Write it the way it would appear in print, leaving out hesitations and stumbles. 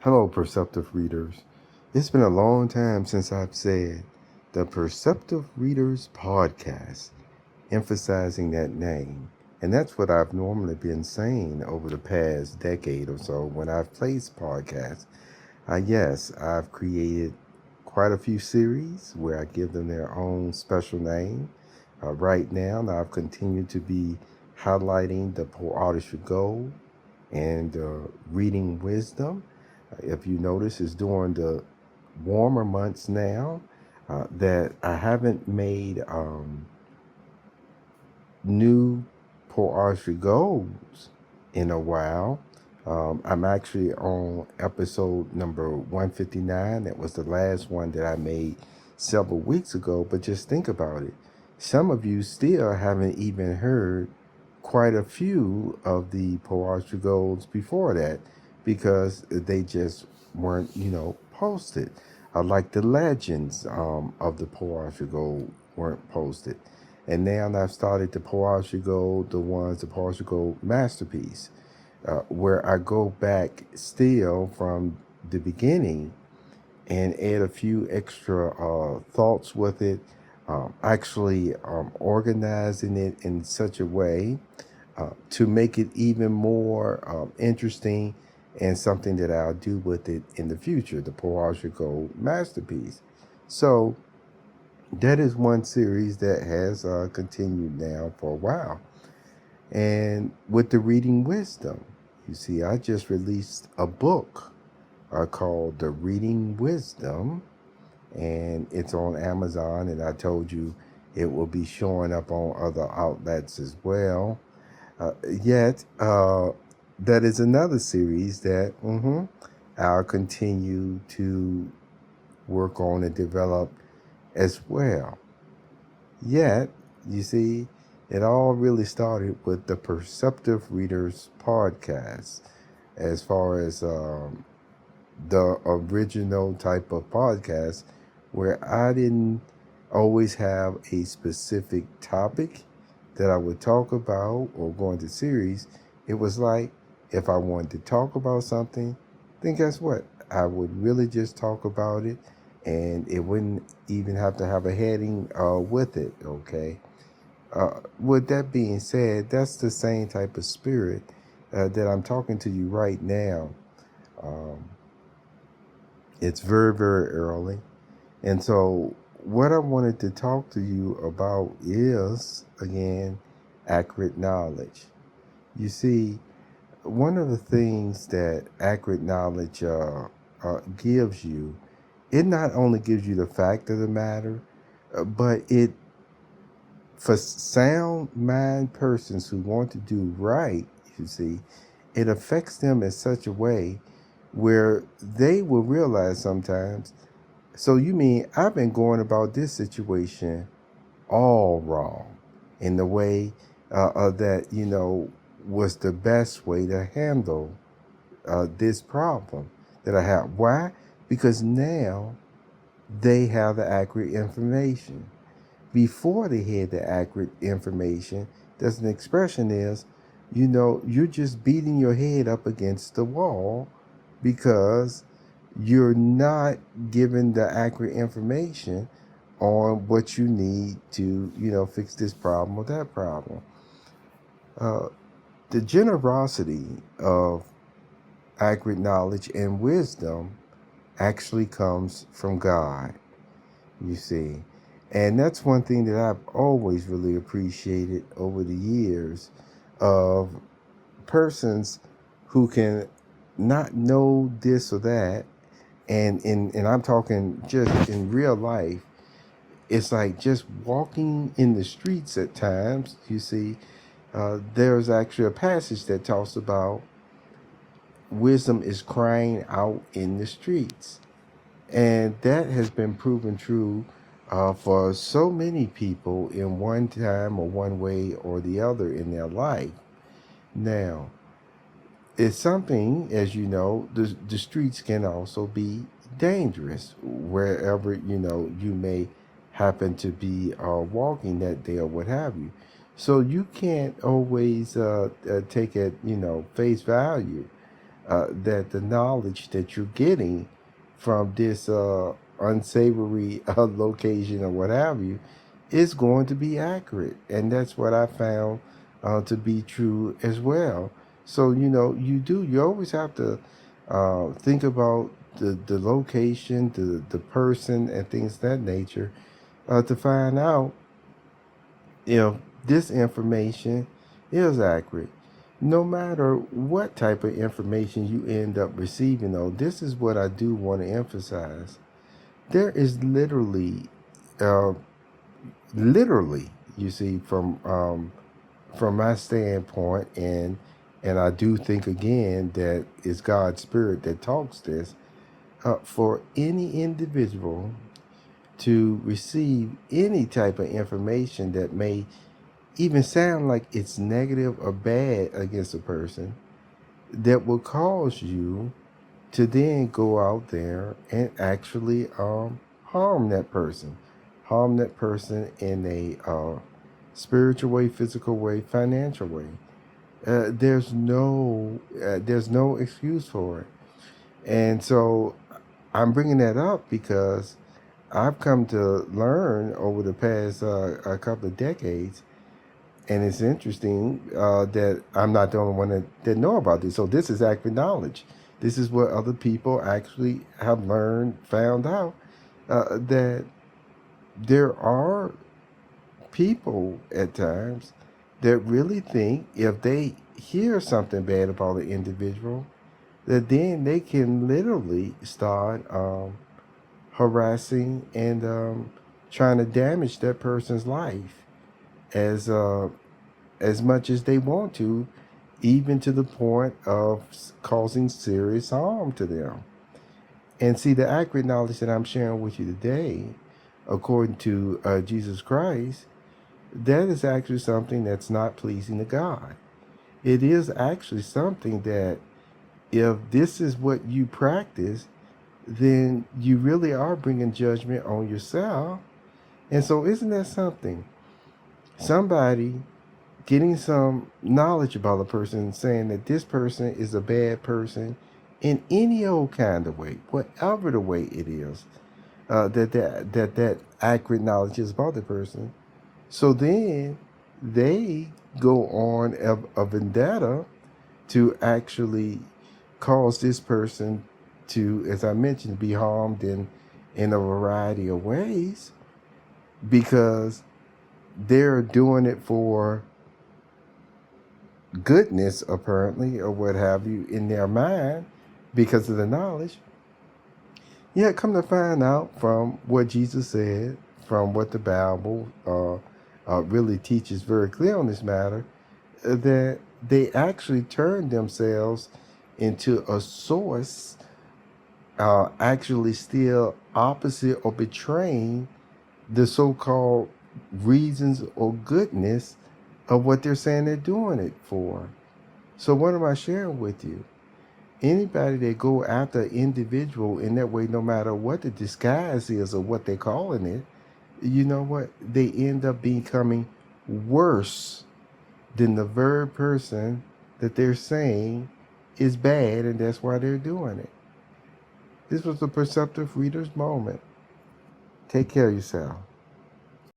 Hello, Perceptive Readers. It's been a long time since I've said the Perceptive Readers podcast, emphasizing that name. And that's what I've normally been saying over the past decade or so when I've placed podcasts. Yes, I've created quite a few series where I give them their own special name. Right now, I've continued to be highlighting the Poeartistry goal and reading wisdom. If you notice, it's during the warmer months now that I haven't made new Poeartistry goals in a while. I'm actually on episode number 159. That was the last one that I made several weeks ago. But just think about it. Some of you still haven't even heard quite a few of the Poeartistry goals before that because they just weren't, posted. Like the legends of the Poeartistry goal weren't posted. And now I've started the Poeartistry gold, the Poeartistry gold masterpiece, where I go back still from the beginning and add a few extra thoughts with it, actually organizing it in such a way to make it even more interesting and something that I'll do with it in the future, the Poeartistry gold masterpiece. So that is one series that has continued now for a while. And with the reading wisdom, you see, I just released a book called The Reading Wisdom, and it's on Amazon, and I told you it will be showing up on other outlets as well. Yet, that is another series that I'll continue to work on and develop as well. Yet, you see, it all really started with the Perceptive Readers podcast, as far as the original type of podcast, where I didn't always have a specific topic that I would talk about or go into series. It was like, if I wanted to talk about something, then guess what? I would really just talk about it, and it wouldn't even have to have a heading with it, okay? With that being said, that's the same type of spirit that I'm talking to you right now. It's very, very early. And so what I wanted to talk to you about is, again, accurate knowledge. You see, one of the things that accurate knowledge gives you, it not only gives you the fact of the matter, but it, for sound mind persons who want to do right, you see, it affects them in such a way where they will realize sometimes, so you mean I've been going about this situation all wrong in the way that, was the best way to handle this problem that I have. Why? Because now they have the accurate information. Before they had the accurate information, there's an expression is, you're just beating your head up against the wall because you're not given the accurate information on what you need to, fix this problem or that problem. The generosity of accurate knowledge and wisdom actually comes from God, you see. And that's one thing that I've always really appreciated over the years of persons who can not know this or that. And I'm talking just in real life, it's like just walking in the streets at times, you see, there's actually a passage that talks about wisdom is crying out in the streets. And that has been proven true for so many people in one time or one way or the other in their life. Now, it's something, as you know, the streets can also be dangerous wherever, you may happen to be walking that day or what have you. So you can't always take it, face value that the knowledge that you're getting from this unsavory location or what have you is going to be accurate. And that's what I found to be true as well. So, you always have to think about the location, the person, and things of that nature to find out if this information is accurate. No matter what type of information you end up receiving, though, this is what I do want to emphasize. There is uh, literally, you see, from my standpoint, and I do think again that it's God's spirit that talks this. For any individual to receive any type of information that may even sound like it's negative or bad against a person, that will cause you to then go out there and actually harm that person in a spiritual way, physical way, financial way. There's no excuse for it. And so I'm bringing that up because I've come to learn over the past a couple of decades, and it's interesting that I'm not the only one that know about this. So this is accurate knowledge. This is what other people actually have learned, found out, that there are people at times that really think if they hear something bad about an individual, that then they can literally start harassing and trying to damage that person's life as much as they want to, even to the point of causing serious harm to them. And see, the accurate knowledge that I'm sharing with you today, according to Jesus Christ, that is actually something that's not pleasing to God. It is actually something that if this is what you practice, then you really are bringing judgment on yourself. And so isn't that something? Somebody getting some knowledge about a person, saying that this person is a bad person in any old kind of way, whatever the way it is, that accurate knowledge is about the person. So then they go on a vendetta to actually cause this person to, as I mentioned, be harmed in a variety of ways, because they're doing it for goodness, apparently, or what have you, in their mind because of the knowledge. Yet come to find out from what Jesus said, from what the Bible really teaches very clear on this matter, that they actually turned themselves into a source, actually still opposite or betraying the so-called reasons or goodness of what they're saying they're doing it for. So what am I sharing with you? Anybody that go after an individual in that way, no matter what the disguise is or what they're calling it, you know what? They end up becoming worse than the very person that they're saying is bad, and that's why they're doing it. This was the Perceptive Readers moment. Take care of yourself.